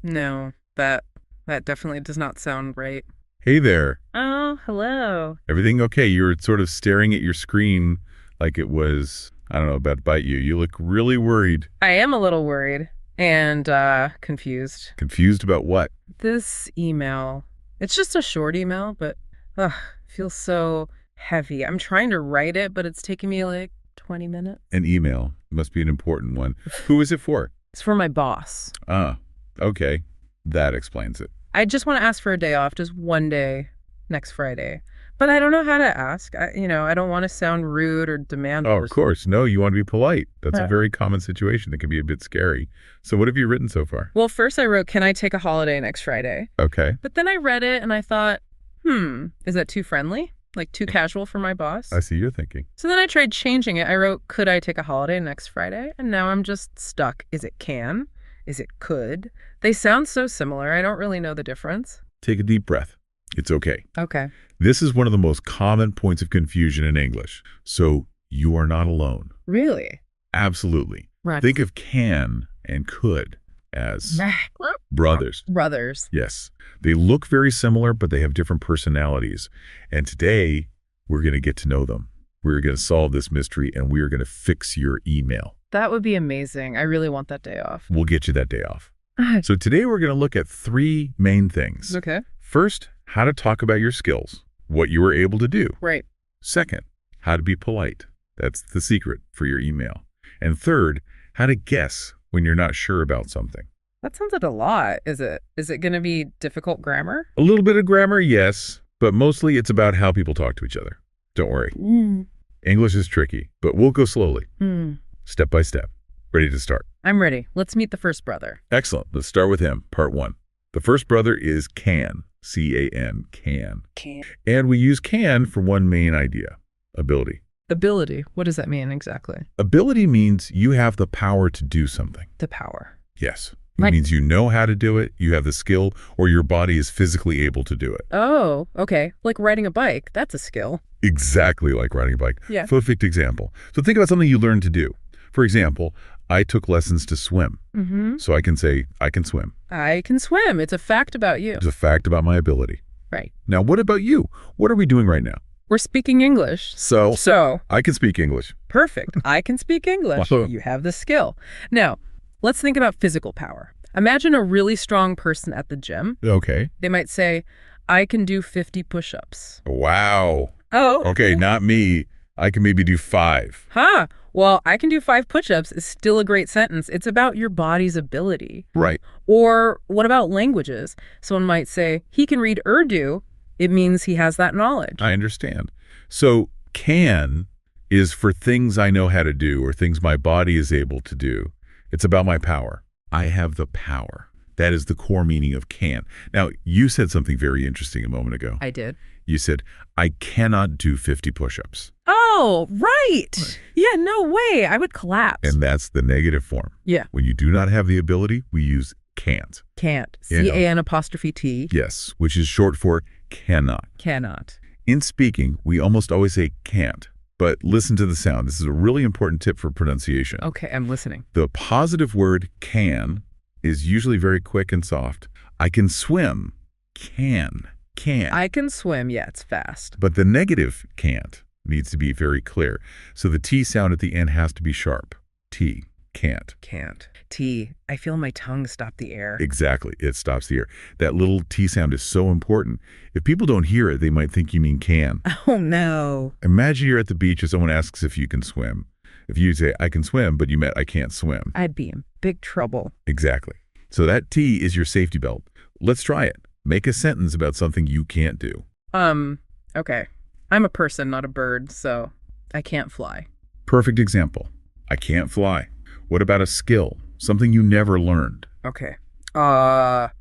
No, that definitely does not sound right. Hey there. Oh, hello. Everything okay? You were sort of staring at your screen like it was, I don't know, about to bite you. You look really worried. I am a little worried and confused. Confused about what? This email, it's just a short email, but feels so heavy. I'm trying to write it, but it's taking me like 20 minutes. An email. Must be an important one. Who is it for? It's for my boss. Ah, okay. That explains it. I just want to ask for a day off, just one day next Friday. But I don't know how to ask. I don't want to sound rude or demand. Oh, of course. No, you want to be polite. That's a Uh, very common situation that can be a bit scary. So what have you written so far? Well, first I wrote, can I take a holiday next Friday? Okay. But then I read it and I thought, is that too friendly? Like too casual for my boss? I see you're thinking. So then I tried changing it. I wrote, could I take a holiday next Friday? And now I'm just stuck. Is it can? Is it could? They sound so similar. I don't really know the difference. Take a deep breath. It's okay. Okay. This is one of the most common points of confusion in English. So you are not alone. Really? Absolutely. Right. Think of can and could as brothers. Brothers. Yes. They look very similar, but they have different personalities. And today, we're going to get to know them. We're going to solve this mystery, and we are going to fix your email. That would be amazing. I really want that day off. We'll get you that day off. So today, we're going to look at three main things. Okay. First, how to talk about your skills, what you were able to do. Right. Second, how to be polite. That's the secret for your email. And third, how to guess when you're not sure about something. That sounds like a lot. Is it? Is it going to be difficult grammar? A little bit of grammar, yes, but mostly it's about how people talk to each other. Don't worry. English is tricky, but we'll go slowly, step by step. Ready to start? I'm ready. Let's meet the first brother. Excellent. Let's start with him, part one. The first brother is can, C-A-N, can. Can. And we use can for one main idea, ability. Ability. What does that mean exactly? Ability means you have the power to do something. The power. Yes. It means you know how to do it, you have the skill, or your body is physically able to do it. Oh, okay. Like riding a bike. That's a skill. Exactly like riding a bike. Yeah. Perfect example. So think about something you learned to do. For example, I took lessons to swim. So I can say, I can swim. I can swim. It's a fact about you. It's a fact about my ability. Right. Now, what about you? What are we doing right now? We're speaking English. So I can speak English. Perfect. I can speak English. Wow. You have the skill. Now, let's think about physical power. Imagine a really strong person at the gym. Okay. They might say, I can do 50 push-ups. Wow. Oh. Okay, not me. I can maybe do 5. Huh. Well, I can do 5 push-ups is still a great sentence. It's about your body's ability. Right. Or what about languages? Someone might say, he can read Urdu. It means he has that knowledge. I understand. So can is for things I know how to do or things my body is able to do. It's about my power. I have the power. That is the core meaning of can. Now, you said something very interesting a moment ago. I did. You said, I cannot do 50 push-ups. Oh, right. Yeah, no way. I would collapse. And that's the negative form. Yeah. When you do not have the ability, we use can't. Can't. You know. C-A-N''T. Yes, which is short for cannot. Cannot. In speaking, we almost always say can't. But listen to the sound. This is a really important tip for pronunciation. Okay, I'm listening. The positive word can is usually very quick and soft. I can swim. Can. I can swim. Yeah, it's fast. But the negative can't needs to be very clear. So the T sound at the end has to be sharp. T. Can't. Can't. T. I feel my tongue stop the air. Exactly. It stops the air. That little T sound is so important. If people don't hear it, they might think you mean can. Oh, no. Imagine you're at the beach and someone asks if you can swim. If you say, I can swim, but you meant I can't swim. I'd be in big trouble. Exactly. So that T is your safety belt. Let's try it. Make a sentence about something you can't do. Okay. I'm a person, not a bird, so I can't fly. Perfect example. I can't fly. What about a skill? Something you never learned. Okay. I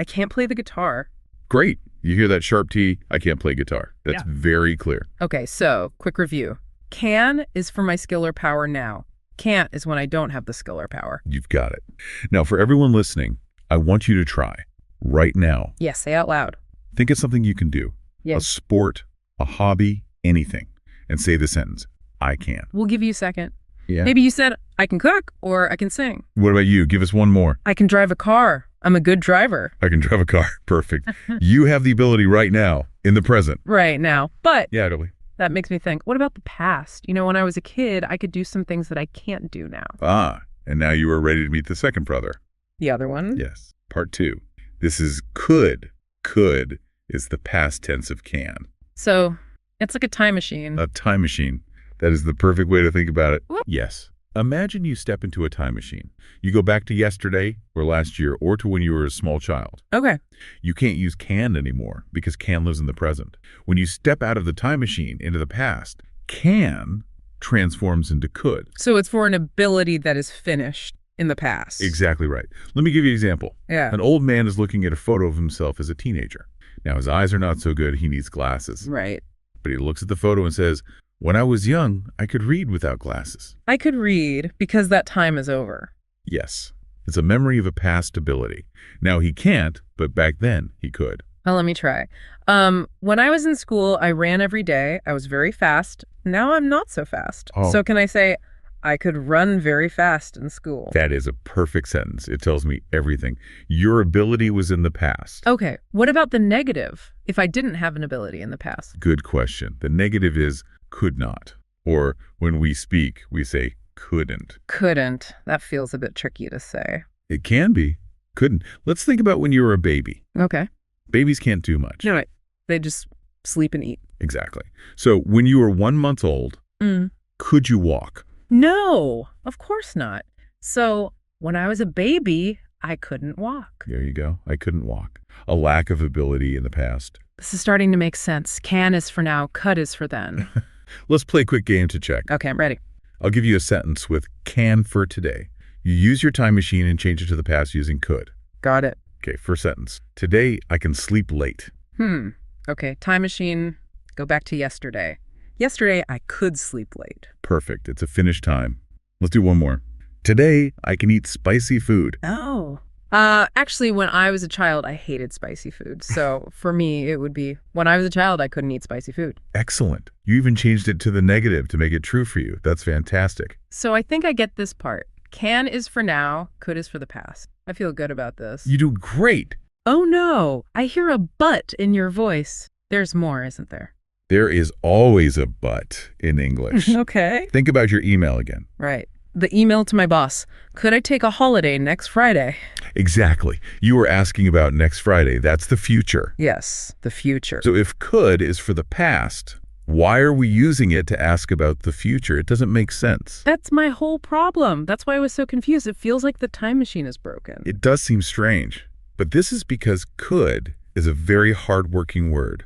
can't play the guitar. Great. You hear that sharp T? I can't play guitar. That's very clear. Okay, so quick review. Can is for my skill or power now. Can't is when I don't have the skill or power. You've got it. Now, for everyone listening, I want you to try right now. Yes, say out loud. Think of something you can do. Yes. A sport, a hobby, anything. And say the sentence, I can. We'll give you a second. Yeah. Maybe you said, I can cook or I can sing. What about you? Give us one more. I can drive a car. I'm a good driver. I can drive a car. Perfect. You have the ability right now in the present. Right now. But Yeah, totally. that makes me think, what about the past? When I was a kid, I could do some things that I can't do now. Ah, and now you are ready to meet the second brother. The other one? Yes. Part 2. This is could. Could is the past tense of can. So it's like a time machine. A time machine. That is the perfect way to think about it. What? Yes. Imagine you step into a time machine. You go back to yesterday or last year or to when you were a small child. Okay. You can't use can anymore because can lives in the present. When you step out of the time machine into the past, can transforms into could. So it's for an ability that is finished in the past. Exactly right. Let me give you an example. Yeah. An old man is looking at a photo of himself as a teenager. Now, his eyes are not so good. He needs glasses. Right. But he looks at the photo and says, when I was young, I could read without glasses. I could read because that time is over. Yes. It's a memory of a past ability. Now, he can't, but back then he could. Well, let me try. When I was in school, I ran every day. I was very fast. Now I'm not so fast. Oh. So can I say, I could run very fast in school? That is a perfect sentence. It tells me everything. Your ability was in the past. Okay. What about the negative if I didn't have an ability in the past? Good question. The negative is could not. Or when we speak, we say couldn't. Couldn't. That feels a bit tricky to say. It can be. Couldn't. Let's think about when you were a baby. Okay. Babies can't do much. No, they just sleep and eat. Exactly. So when you were 1 month old, could you walk? No, of course not. So when I was a baby, I couldn't walk. There you go. I couldn't walk. A lack of ability in the past. This is starting to make sense. Can is for now, could is for then. Let's play a quick game to check. Okay, I'm ready. I'll give you a sentence with can for today. You use your time machine and change it to the past using could. Got it. Okay, first sentence. Today, I can sleep late. Okay, time machine, go back to yesterday. Yesterday, I could sleep late. Perfect. It's a finished time. Let's do one more. Today, I can eat spicy food. Oh. Actually, when I was a child, I hated spicy food. So for me, it would be, when I was a child, I couldn't eat spicy food. Excellent. You even changed it to the negative to make it true for you. That's fantastic. So I think I get this part. Can is for now, could is for the past. I feel good about this. You do great. Oh no, I hear a but in your voice. There's more, isn't there? There is always a but in English. Okay. Think about your email again. Right. The email to my boss. Could I take a holiday next Friday? Exactly. You were asking about next Friday. That's the future. Yes, the future. So if could is for the past, why are we using it to ask about the future? It doesn't make sense. That's my whole problem. That's why I was so confused. It feels like the time machine is broken. It does seem strange. But this is because could is a very hard-working word.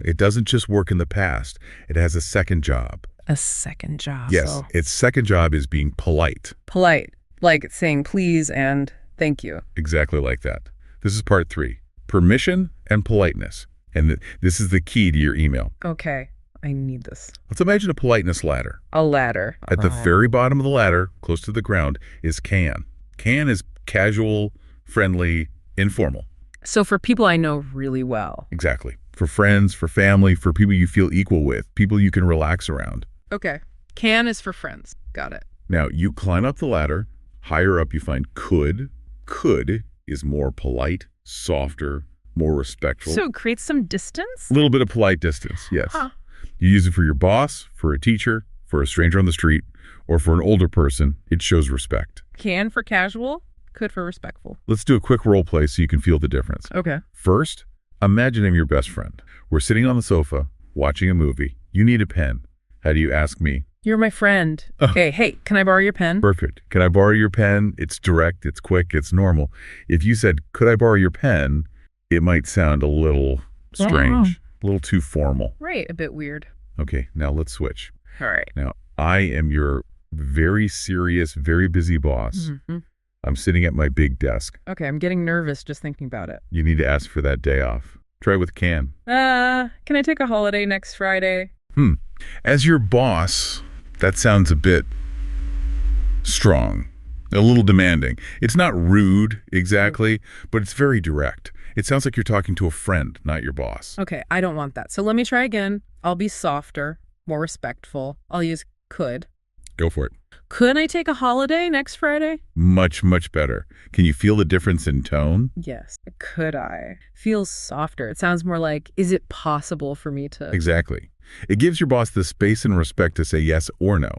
It doesn't just work in the past. It has a second job. A second job. Yes, So its second job is being polite. polite, like saying please and thank you. Exactly like that. This is part 3. Permission and politeness. And this is the key to your email. Okay, I need this. Let's imagine a politeness ladder. A ladder. At the very bottom of the ladder, close to the ground, is can. Can is casual, friendly, informal. So for people I know really well. Exactly. For friends, for family, for people you feel equal with, people you can relax around. Okay. Can is for friends. Got it. Now, you climb up the ladder. Higher up, you find could. Could is more polite, softer, more respectful. So it creates some distance? A little bit of polite distance, yes. Huh. You use it for your boss, for a teacher, for a stranger on the street, or for an older person. It shows respect. Can for casual, could for respectful. Let's do a quick role play so you can feel the difference. Okay. First, imagine I'm your best friend. We're sitting on the sofa, watching a movie. You need a pen. How do you ask me? You're my friend. Hey, can I borrow your pen? Perfect. Can I borrow your pen? It's direct, it's quick, it's normal. If you said, could I borrow your pen? It might sound a little strange, a little too formal. Right, a bit weird. Okay, now let's switch. All right. Now, I am your very serious, very busy boss. I'm sitting at my big desk. Okay, I'm getting nervous just thinking about it. You need to ask for that day off. Try with can. Can I take a holiday next Friday? As your boss, that sounds a bit strong, a little demanding. It's not rude exactly, but it's very direct. It sounds like you're talking to a friend, not your boss. Okay, I don't want that. So let me try again. I'll be softer, more respectful. I'll use could. Go for it. Could I take a holiday next Friday? Much, much better. Can you feel the difference in tone? Yes. Could I? Feels softer. It sounds more like, is it possible for me to? Exactly. It gives your boss the space and respect to say yes or no.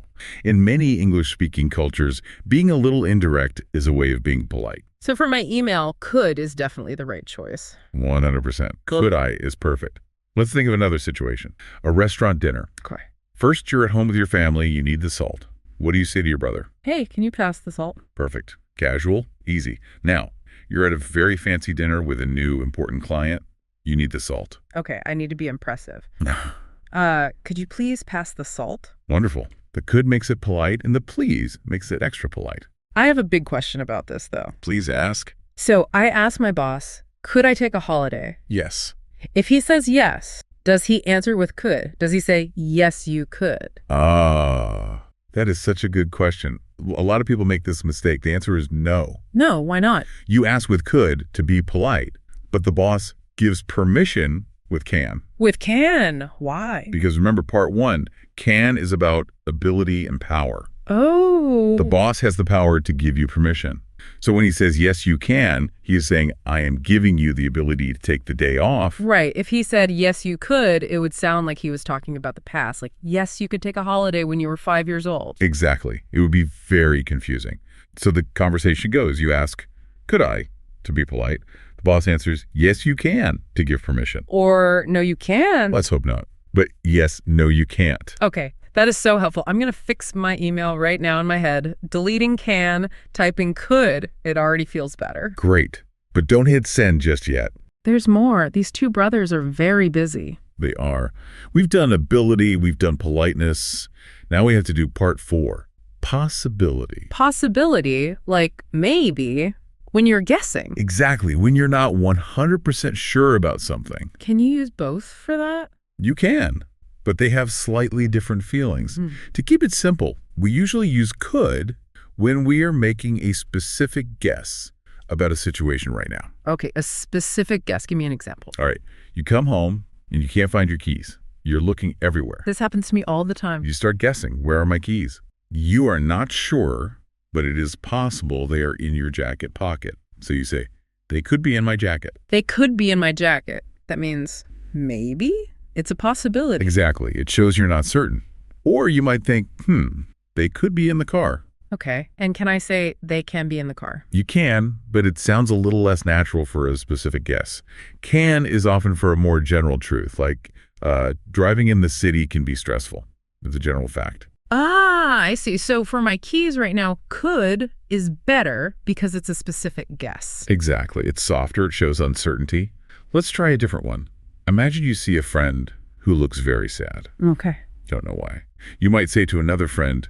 In many English-speaking cultures, being a little indirect is a way of being polite. So for my email, could is definitely the right choice. 100%. Could I is perfect. Let's think of another situation. A restaurant dinner. Okay. First, you're at home with your family. You need the salt. What do you say to your brother? Hey, can you pass the salt? Perfect. Casual, easy. Now, you're at a very fancy dinner with a new important client. You need the salt. Okay, I need to be impressive. Could you please pass the salt? Wonderful. The could makes it polite, and the please makes it extra polite. I have a big question about this, though. Please ask. So I asked my boss, could I take a holiday? Yes. If he says yes, does he answer with could? Does he say, yes, you could? That is such a good question. A lot of people make this mistake. The answer is no. No, why not? You ask with could to be polite, but the boss gives permission with can. With can. Why? Because remember, part one, can is about ability and power. Oh. The boss has the power to give you permission. So when he says, yes, you can, he is saying, I am giving you the ability to take the day off. Right. If he said, yes, you could, it would sound like he was talking about the past. Like, yes, you could take a holiday when you were 5 years old. Exactly. It would be very confusing. So the conversation goes, you ask, could I, to be polite? The boss answers, yes, you can, to give permission. Or, no, you can. Let's hope not. But yes, no, you can't. Okay. That is so helpful. I'm going to fix my email right now in my head. Deleting can, typing could. It already feels better. Great. But don't hit send just yet. There's more. These two brothers are very busy. They are. We've done ability. We've done politeness. Now we have to do part 4. Possibility. Possibility, like maybe, when you're guessing. Exactly. When you're not 100% sure about something. Can you use both for that? You can. But they have slightly different feelings. To keep it simple, we usually use could when we are making a specific guess about a situation right now. Okay, a specific guess. Give me an example. All right, you come home and you can't find your keys. You're looking everywhere. This happens to me all the time. You start guessing, where are my keys? You are not sure, but it is possible they are in your jacket pocket. So you say, they could be in my jacket. They could be in my jacket. That means maybe? It's a possibility. Exactly. It shows you're not certain. Or you might think, they could be in the car. Okay. And can I say they can be in the car? You can, but it sounds a little less natural for a specific guess. Can is often for a more general truth, like driving in the city can be stressful. It's a general fact. Ah, I see. So for my keys right now, could is better because it's a specific guess. Exactly. It's softer. It shows uncertainty. Let's try a different one. Imagine you see a friend who looks very sad. Okay. Don't know why. You might say to another friend,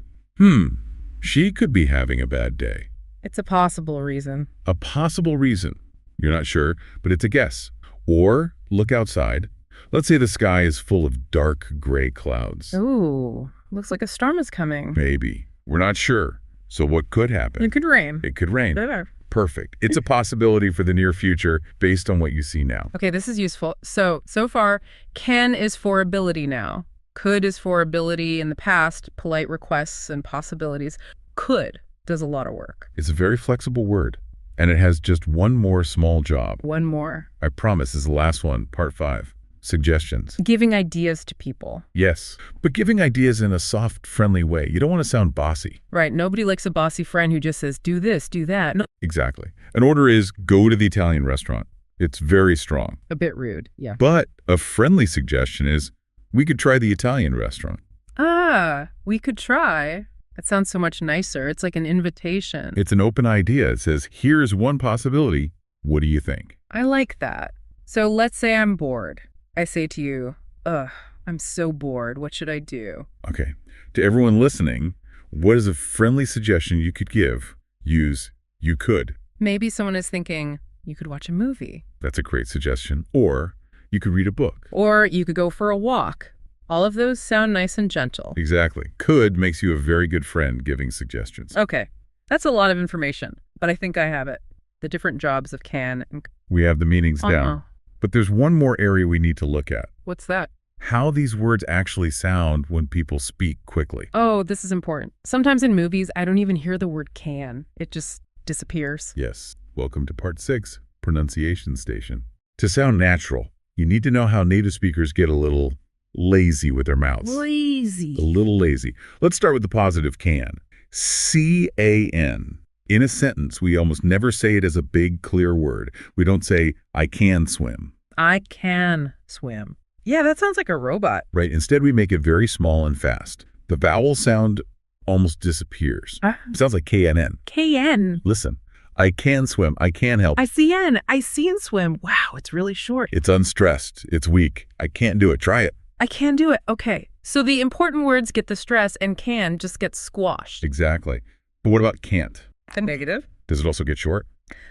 she could be having a bad day. It's a possible reason. A possible reason. You're not sure, but it's a guess. Or look outside. Let's say the sky is full of dark gray clouds. Ooh, looks like a storm is coming. Maybe. We're not sure. So what could happen? It could rain. It could rain. Better. Perfect. It's a possibility for the near future based on what you see now. Okay, this is useful. So far, can is for ability now. Could is for ability in the past, polite requests and possibilities. Could does a lot of work. It's a very flexible word, and it has just one more small job. One more. I promise is the last one, part 5. Suggestions. Giving ideas to people. Yes, but giving ideas in a soft, friendly way. You don't want to sound bossy. Right. Nobody likes a bossy friend who just says, do this, do that. No. Exactly. An order is go to the Italian restaurant. It's very strong. A bit rude. Yeah. But a friendly suggestion is we could try the Italian restaurant. Ah, we could try. That sounds so much nicer. It's like an invitation. It's an open idea. It says, here's one possibility. What do you think? I like that. So let's say I'm bored. I say to you, I'm so bored. What should I do? Okay. To everyone listening, what is a friendly suggestion you could give? Use you could. Maybe someone is thinking, you could watch a movie. That's a great suggestion. Or you could read a book. Or you could go for a walk. All of those sound nice and gentle. Exactly. Could makes you a very good friend giving suggestions. Okay. That's a lot of information, but I think I have it. The different jobs of can and... We have the meanings down. But there's one more area we need to look at. What's that? how these words actually sound when people speak quickly. Oh, this is important. Sometimes in movies, I don't even hear the word can. It just disappears. Yes. Welcome to Part 6, Pronunciation Station. To sound natural, you need to know how native speakers get a little lazy with their mouths. Lazy. A little lazy. Let's start with the positive can. C-A-N. In a sentence, we almost never say it as a big, clear word. We don't say, I can swim. I can swim. Yeah, that sounds like a robot. Right? Instead, we make it very small and fast. The vowel sound almost disappears. Sounds like K-N-N. K-N. Listen, I can swim. I can help. I see N. I see and swim. Wow, it's really short. It's unstressed. It's weak. I can't do it. Try it. I can do it. Okay. So the important words get the stress and can just get squashed. Exactly. But what about can't? The negative? Does it also get short?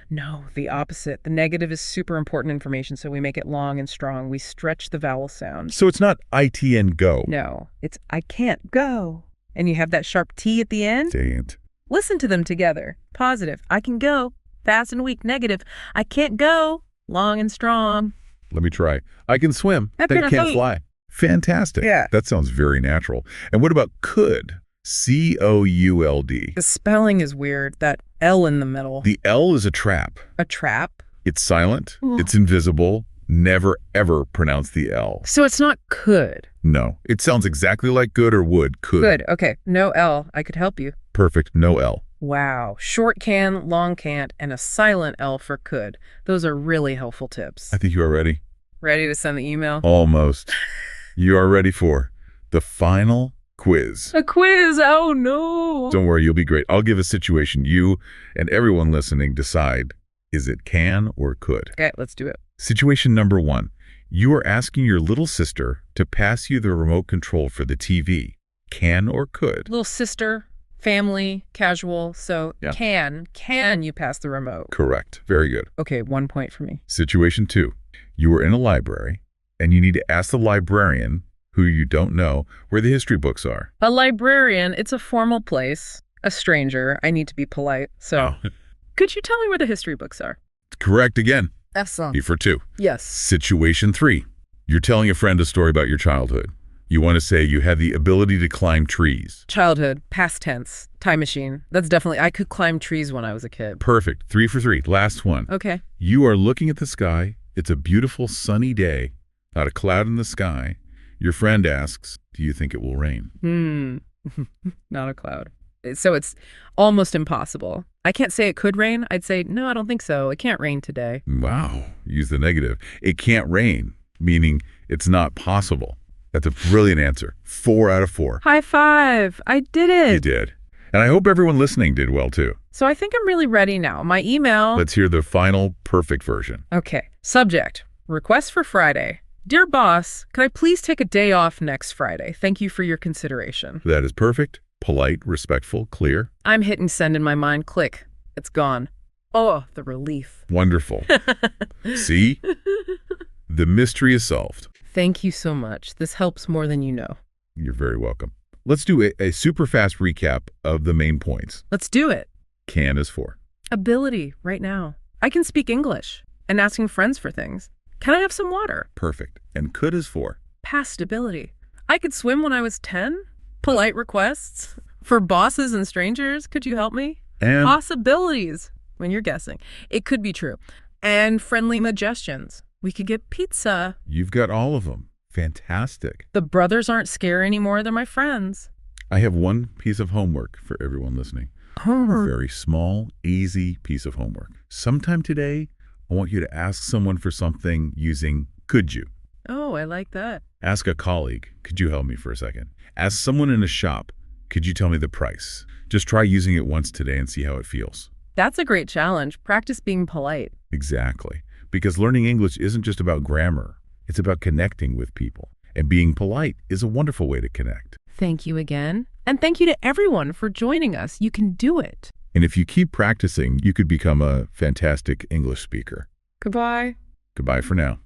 No, the opposite. The negative is super important information, so we make it long and strong. We stretch the vowel sound. So it's not ITN go. No, it's I can't go. And you have that sharp T at the end. Can't. Listen to them together. Positive, I can go. Fast and weak. Negative, I can't go. Long and strong. Let me try. I can swim. I That can't fly. Fantastic. Yeah. That sounds very natural. And what about could? C-O-U-L-D. The spelling is weird. That L in the middle. The L is a trap. A trap? It's silent. It's invisible. Never, ever pronounce the L. So it's not could. No. It sounds exactly like good or would. Could. Good. Okay. No L. I could help you. Perfect. No L. Wow. Short can, long can't, and a silent L for could. Those are really helpful tips. I think you are ready. Ready to send the email? Almost. You are ready for the final quiz. A quiz. Oh, no. Don't worry, you'll be great. I'll give a situation. You and everyone listening decide, is it can or could? Okay, let's do it. Situation number 1. You are asking your little sister to pass you the remote control for the TV. Can or could? Little sister, family, casual. So Yeah. Can you pass the remote? Correct. Very good. Okay, 1 point for me. Situation 2. You are in a library, and you need to ask the librarian, who you don't know, where the history books are. A librarian, it's a formal place. A stranger, I need to be polite. So could you tell me where the history books are? Correct again. Excellent. E for 2. Yes. Situation 3. You're telling a friend a story about your childhood. You want to say you had the ability to climb trees. Childhood, past tense, time machine. That's definitely, I could climb trees when I was a kid. Perfect. 3 for 3. Last one. Okay. You are looking at the sky. It's a beautiful sunny day. Not a cloud in the sky. Your friend asks, do you think it will rain? Not a cloud. So it's almost impossible. I can't say it could rain. I'd say, no, I don't think so. It can't rain today. Wow. Use the negative. It can't rain, meaning it's not possible. That's a brilliant answer. 4 out of 4. High five. I did it. You did. And I hope everyone listening did well, too. So I think I'm really ready now. My email. Let's hear the final perfect version. Okay. Subject. Request for Friday. Dear boss, could I please take a day off next Friday? Thank you for your consideration. That is perfect, polite, respectful, clear. I'm hitting send in my mind. Click. It's gone. Oh, the relief. Wonderful. See? The mystery is solved. Thank you so much. This helps more than you know. You're very welcome. Let's do a super fast recap of the main points. Let's do it. Can is for. Ability, right now. I can speak English and asking friends for things. Can I have some water? Perfect. And could is for. Past ability. I could swim when I was 10. Polite requests. For bosses and strangers, could you help me? And Possibilities, when you're guessing. It could be true. And friendly suggestions. We could get pizza. you've got all of them. Fantastic. The brothers aren't scary anymore. They're my friends. I have one piece of homework for everyone listening. A very small, easy piece of homework. Sometime today, I want you to ask someone for something using could you. Oh, I like that. Ask a colleague, could you help me for a second? Ask someone in a shop, could you tell me the price? Just try using it once today and see how it feels. That's a great challenge. Practice being polite. Exactly. Because learning English isn't just about grammar. It's about connecting with people. And being polite is a wonderful way to connect. Thank you again. And thank you to everyone for joining us. You can do it. And if you keep practicing, you could become a fantastic English speaker. Goodbye. Goodbye for now.